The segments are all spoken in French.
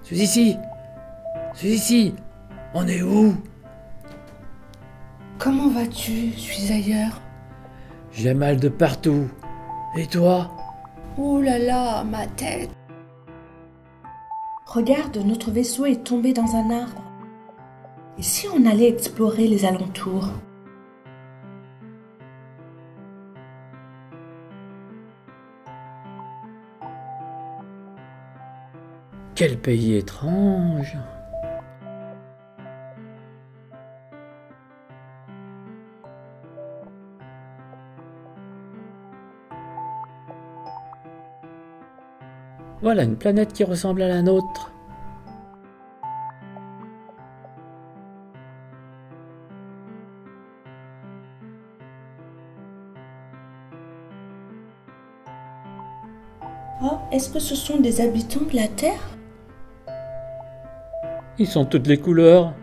Suis ici. On est où? Comment vas-tu? Je suis ailleurs. J'ai mal de partout. Et toi? Oh là là, ma tête. Regarde, notre vaisseau est tombé dans un arbre. Et si on allait explorer les alentours? Quel pays étrange! Voilà une planète qui ressemble à la nôtre. Oh, est-ce que ce sont des habitants de la Terre? Ils sont toutes les couleurs.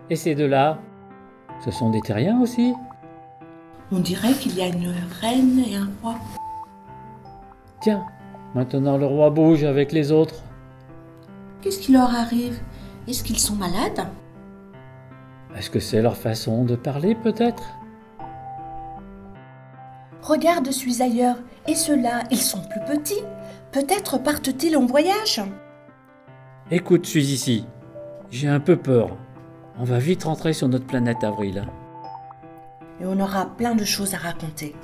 Et ces deux-là, ce sont des terriens aussi? On dirait qu'il y a une reine et un roi. Tiens, maintenant le roi bouge avec les autres. Qu'est-ce qui leur arrive? Est-ce qu'ils sont malades? Est-ce que c'est leur façon de parler peut-être? Regarde, je suis ailleurs. Et ceux-là, ils sont plus petits. Peut-être partent-ils en voyage? Écoute, je suis ici. J'ai un peu peur. On va vite rentrer sur notre planète Avril. Et on aura plein de choses à raconter.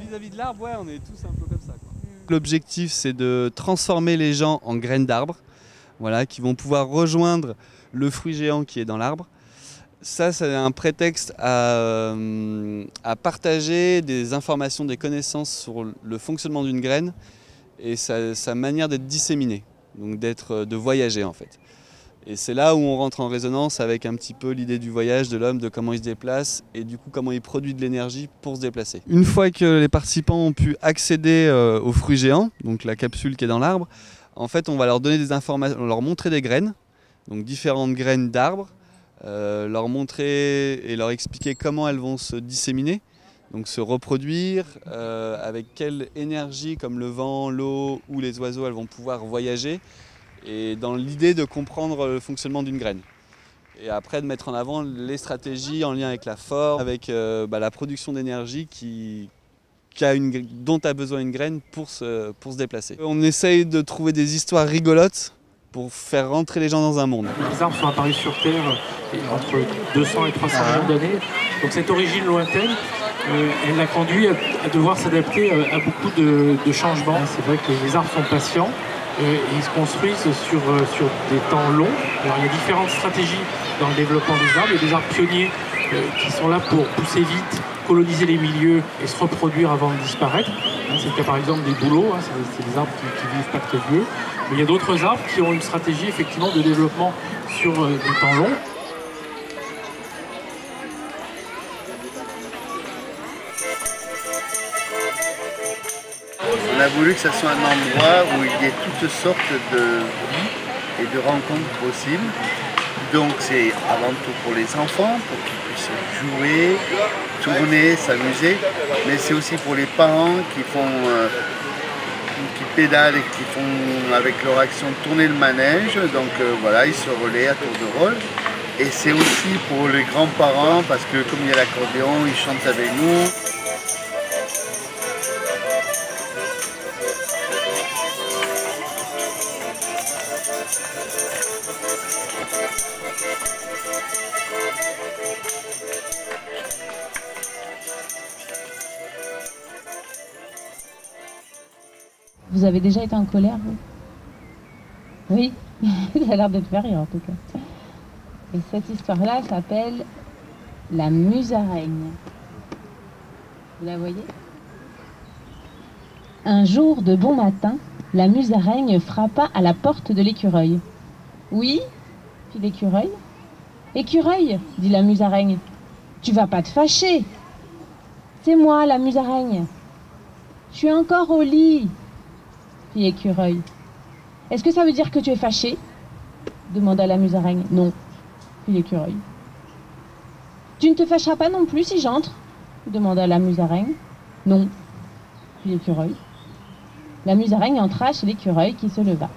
Vis-à-vis de l'arbre, ouais, on est tous un peu comme ça, quoi. L'objectif, c'est de transformer les gens en graines d'arbre, voilà, qui vont pouvoir rejoindre le fruit géant qui est dans l'arbre. Ça, c'est un prétexte à partager des informations, des connaissances sur le fonctionnement d'une graine et sa manière d'être disséminée, donc de voyager en fait. Et c'est là où on rentre en résonance avec un petit peu l'idée du voyage de l'homme, de comment il se déplace et du coup comment il produit de l'énergie pour se déplacer. Une fois que les participants ont pu accéder au fruit géant, donc la capsule qui est dans l'arbre, en fait on va leur donner des informations, leur montrer des graines, donc différentes graines d'arbres, leur montrer et leur expliquer comment elles vont se disséminer, donc se reproduire, avec quelle énergie comme le vent, l'eau ou les oiseaux elles vont pouvoir voyager. Et dans l'idée de comprendre le fonctionnement d'une graine. Et après de mettre en avant les stratégies en lien avec la forme, avec la production d'énergie dont a besoin une graine pour se déplacer. On essaye de trouver des histoires rigolotes pour faire rentrer les gens dans un monde. Les arbres sont apparus sur Terre entre 200 et 300 millions d'années. Donc cette origine lointaine, elle l'a conduit à devoir s'adapter à beaucoup de changements. C'est vrai que les arbres sont patients. Ils se construisent sur des temps longs. Alors il y a différentes stratégies dans le développement des arbres. Il y a des arbres pionniers qui sont là pour pousser vite, coloniser les milieux et se reproduire avant de disparaître. C'est le cas par exemple des bouleaux, c'est des arbres qui vivent pas très vieux. Mais il y a d'autres arbres qui ont une stratégie effectivement de développement sur des temps longs. On a voulu que ce soit un endroit où il y ait toutes sortes de vies et de rencontres possibles. Donc c'est avant tout pour les enfants, pour qu'ils puissent jouer, tourner, s'amuser. Mais c'est aussi pour les parents qui pédalent et qui font avec leur action tourner le manège. Donc voilà, ils se relaient à tour de rôle. Et c'est aussi pour les grands-parents parce que comme il y a l'accordéon, ils chantent avec nous. Vous avez déjà été en colère, vous? Oui, ça a l'air de te faire rire en tout cas. Et cette histoire-là s'appelle la musaraigne. Vous la voyez? Un jour de bon matin, la musaraigne frappa à la porte de l'écureuil. Oui, fit l'écureuil. Écureuil, dit la musaraigne, tu vas pas te fâcher. C'est moi, la musaraigne. Je suis encore au lit, fit Écureuil. Est-ce que ça veut dire que tu es fâché? Demanda la musaraigne. Non, fit l'Écureuil. Tu ne te fâcheras pas non plus si j'entre? Demanda la musaraigne. Non, fit l'Écureuil. La musaraigne entra chez l'Écureuil qui se leva.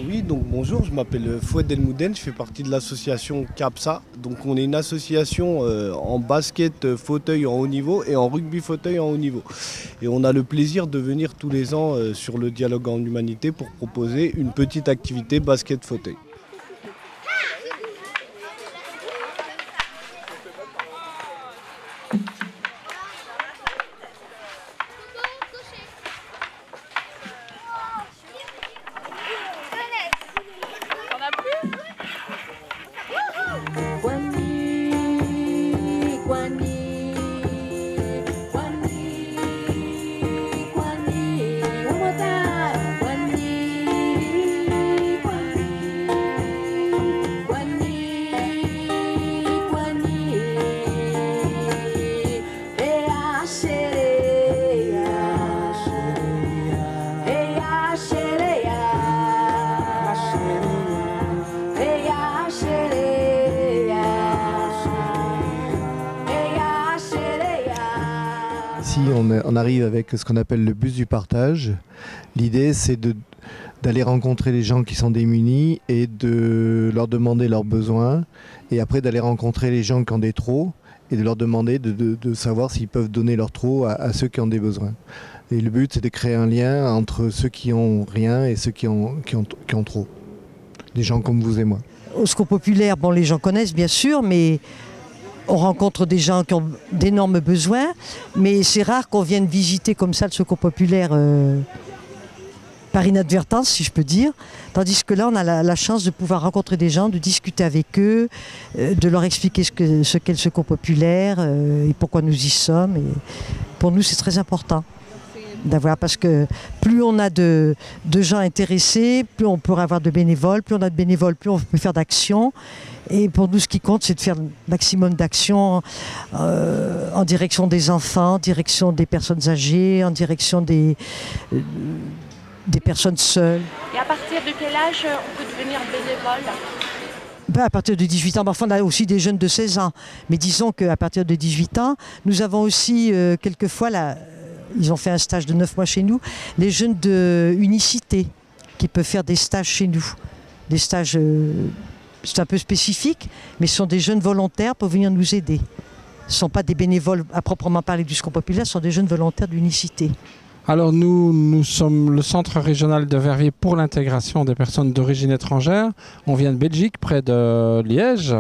Oui, donc bonjour, je m'appelle Fouad El Mouden, je fais partie de l'association CAPSA. Donc on est une association en basket fauteuil en haut niveau et en rugby fauteuil en haut niveau. Et on a le plaisir de venir tous les ans sur le dialogue en humanité pour proposer une petite activité basket fauteuil. Ici, on arrive avec ce qu'on appelle le bus du partage. L'idée, c'est d'aller rencontrer les gens qui sont démunis et de leur demander leurs besoins. Et après, d'aller rencontrer les gens qui ont des trous et de leur demander de savoir s'ils peuvent donner leurs trous à ceux qui ont des besoins. Et le but, c'est de créer un lien entre ceux qui ont rien et ceux qui ont trop. Des gens comme vous et moi. Au Secours populaire, bon, les gens connaissent bien sûr, mais on rencontre des gens qui ont d'énormes besoins, mais c'est rare qu'on vienne visiter comme ça le Secours populaire par inadvertance, si je peux dire. Tandis que là, on a la chance de pouvoir rencontrer des gens, de discuter avec eux, de leur expliquer ce qu'est le Secours populaire et pourquoi nous y sommes. Et pour nous, c'est très important d'avoir, parce que plus on a de gens intéressés, plus on pourra avoir de bénévoles, plus on a de bénévoles, plus on peut faire d'actions. Et pour nous, ce qui compte, c'est de faire le maximum d'actions en direction des enfants, en direction des personnes âgées, en direction des personnes seules. Et à partir de quel âge on peut devenir bénévole? À partir de 18 ans, enfin, on a aussi des jeunes de 16 ans. Mais disons qu'à partir de 18 ans, nous avons aussi quelquefois, ils ont fait un stage de 9 mois chez nous, les jeunes de unicité qui peuvent faire des stages chez nous. Des stages, c'est un peu spécifique, mais ce sont des jeunes volontaires pour venir nous aider. Ce ne sont pas des bénévoles à proprement parler du Secours populaire, ce sont des jeunes volontaires d'unicité. Alors nous sommes le centre régional de Verviers pour l'intégration des personnes d'origine étrangère. On vient de Belgique, près de Liège.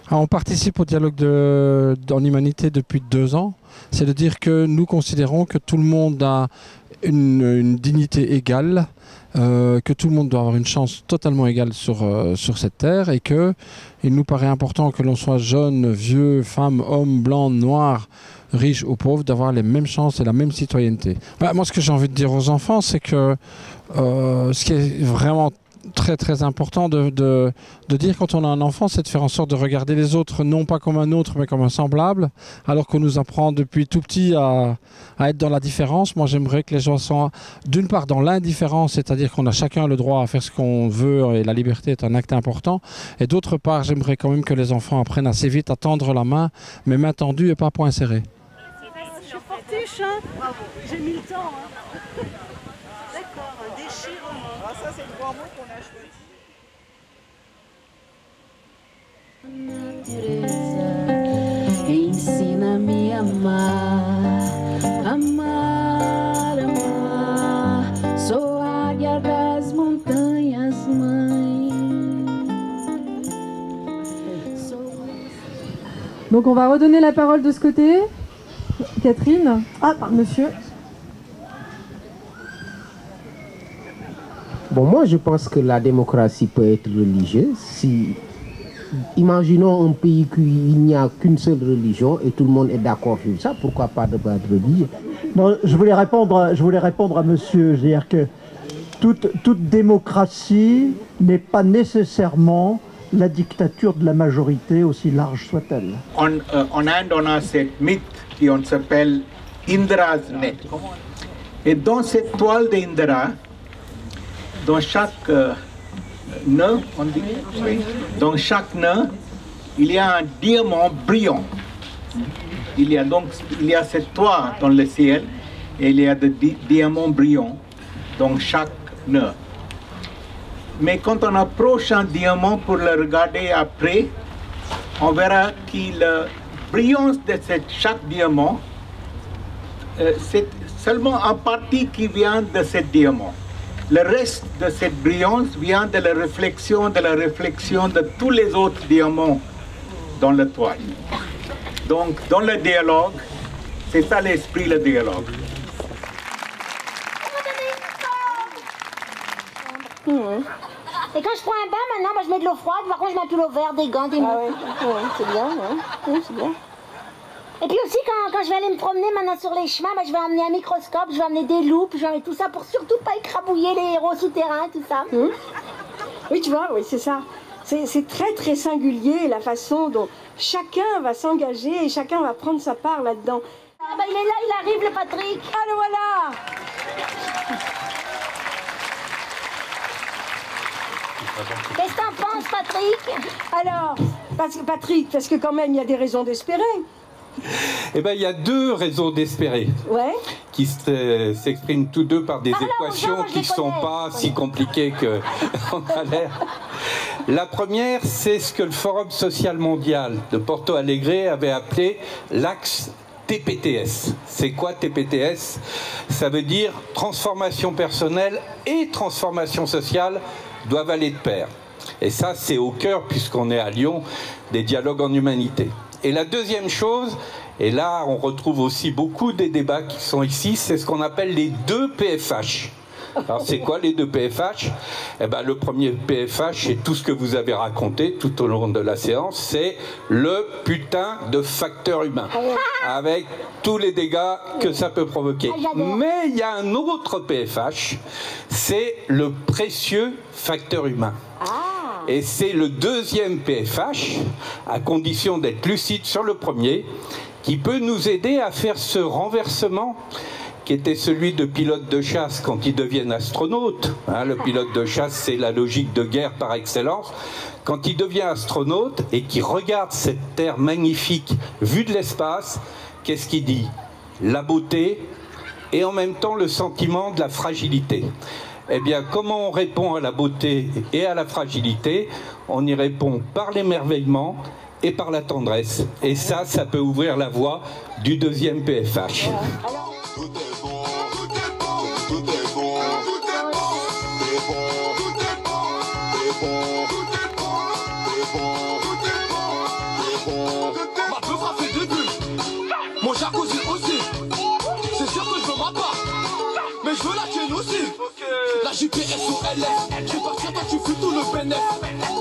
Alors, on participe au dialogue en humanité depuis 2 ans. C'est de dire que nous considérons que tout le monde a une dignité égale, que tout le monde doit avoir une chance totalement égale sur cette terre et qu'il nous paraît important que l'on soit jeune, vieux, femme, homme, blanc, noir, riche ou pauvre, d'avoir les mêmes chances et la même citoyenneté. Moi, ce que j'ai envie de dire aux enfants, c'est que ce qui est vraiment très très important de dire quand on a un enfant, c'est de faire en sorte de regarder les autres non pas comme un autre mais comme un semblable, alors qu'on nous apprend depuis tout petit à être dans la différence. Moi j'aimerais que les gens soient d'une part dans l'indifférence, c'est-à-dire qu'on a chacun le droit à faire ce qu'on veut et la liberté est un acte important, et d'autre part j'aimerais quand même que les enfants apprennent assez vite à tendre la main, mais main tendue et pas poing serré. Je suis fortiche, hein. J'ai mis le temps. Hein. D'accord, déchirement. Ah, ça c'est le grand mot qu'on a choisi. Ensina-me a amar, amar, amar. Sou águia das montanhas, mãe. Donc on va redonner la parole de ce côté. Catherine. Ah, monsieur. Bon, moi, je pense que la démocratie peut être religieuse. Si, imaginons un pays où il n'y a qu'une seule religion et tout le monde est d'accord sur ça, pourquoi pas de religion? Non, je voulais répondre à monsieur, je veux dire que toute démocratie n'est pas nécessairement la dictature de la majorité, aussi large soit-elle. En Inde, on a cette mythe qui s'appelle Indra's Net. Et dans cette toile d'Indra, dans chaque nœud, on dit, dans chaque nœud, il y a un diamant brillant. Il y a cette toile dans le ciel et il y a des diamants brillants dans chaque nœud. Mais quand on approche un diamant pour le regarder après, on verra que la brillance de chaque diamant, c'est seulement une partie qui vient de ce diamant. Le reste de cette brillance vient de la réflexion de tous les autres diamants dans la toile. Donc, dans le dialogue, c'est ça l'esprit, le dialogue. Et quand je prends un bain, maintenant, moi, je mets de l'eau froide, par contre, je mets plus l'eau verte, des gants, des mouches. C'est bien, c'est bien. Et puis aussi, quand je vais aller me promener maintenant sur les chemins, je vais emmener un microscope, je vais emmener des loupes, je vais emmener tout ça pour surtout pas écrabouiller les héros souterrains, tout ça. Oui, tu vois, oui, c'est ça. C'est très très singulier la façon dont chacun va s'engager et chacun va prendre sa part là-dedans. Ah bah il est là, il arrive le Patrick. Ah le voilà. Qu'est-ce que t'en penses, Patrick? Alors, Patrick, parce que quand même il y a des raisons d'espérer. Eh bien, il y a deux raisons d'espérer, qui s'expriment tous deux par des équations qui ne sont pas si compliquées qu'on a l'air. La première, c'est ce que le Forum social mondial de Porto Alegre avait appelé l'axe TPTS. C'est quoi TPTS? Ça veut dire transformation personnelle et transformation sociale doivent aller de pair. Et ça, c'est au cœur, puisqu'on est à Lyon, des dialogues en humanité. Et la deuxième chose, et là on retrouve aussi beaucoup des débats qui sont ici, c'est ce qu'on appelle les deux PFH. Alors c'est quoi les deux PFH? Eh ben, le premier PFH, c'est tout ce que vous avez raconté tout au long de la séance, c'est le putain de facteur humain, avec tous les dégâts que ça peut provoquer. Mais il y a un autre PFH, c'est le précieux facteur humain. Et c'est le deuxième PFH, à condition d'être lucide sur le premier, qui peut nous aider à faire ce renversement qui était celui de pilote de chasse quand ils deviennent astronautes. Le pilote de chasse, c'est la logique de guerre par excellence. Quand il devient astronaute et qu'il regarde cette Terre magnifique vue de l'espace, qu'est-ce qu'il dit? La beauté et en même temps le sentiment de la fragilité. Eh bien, comment on répond à la beauté et à la fragilité? On y répond par l'émerveillement et par la tendresse. Et ça peut ouvrir la voie du deuxième PFH. Ma peuf a fait 2 bulles. Mon jacuzzi aussi. C'est sûr que je veux ma part. Mais je veux la tienne aussi. La JPS ou LS. Tu passes toi, tu fais tout le bénéfice.